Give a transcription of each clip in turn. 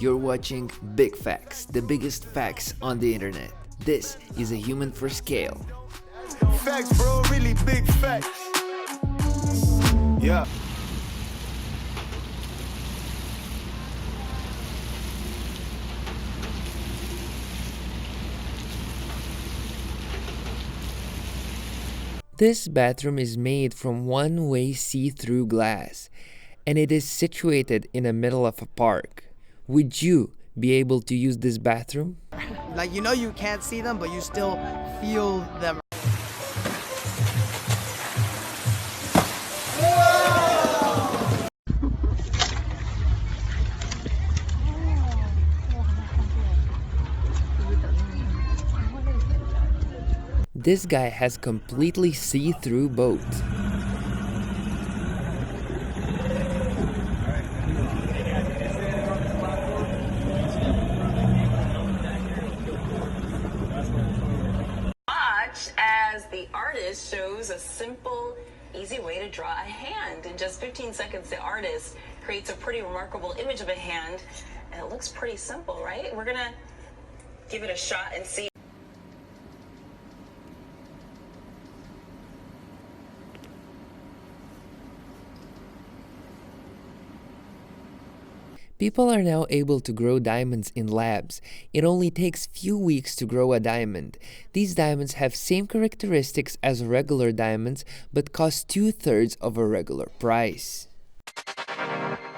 You're watching Big Facts, the biggest facts on the internet. This is a human for scale. Facts, bro, really big facts. Yeah. This bathroom is made from one-way see-through glass, and it is situated in the middle of a park. Would you be able to use this bathroom? Like, you know you can't see them, but you still feel them. This guy has completely see-through boat. Watch as the artist shows a simple, easy way to draw a hand. In just 15 seconds, the artist creates a pretty remarkable image of a hand, and it looks pretty simple, right? We're gonna give it a shot and see. People are now able to grow diamonds in labs. It only takes few weeks to grow a diamond. These diamonds have same characteristics as regular diamonds, but cost 2/3 of a regular price.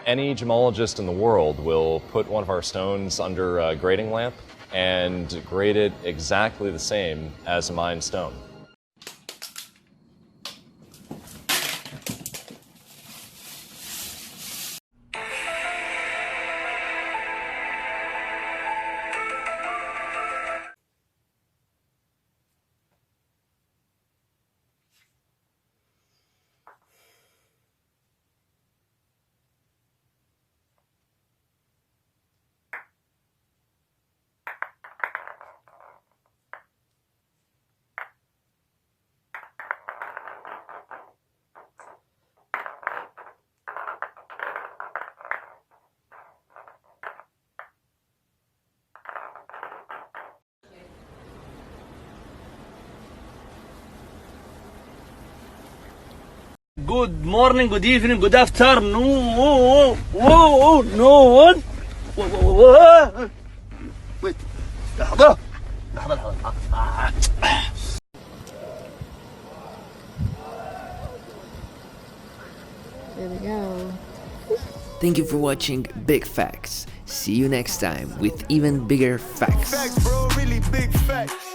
Any gemologist in the world will put one of our stones under a grading lamp and grade it exactly the same as a mined stone. Good morning, good evening, good afternoon. نون. Wait. لحظة. There we go. Thank you for watching Big Facts. See you next time with even bigger facts. Facts, bro, really big facts.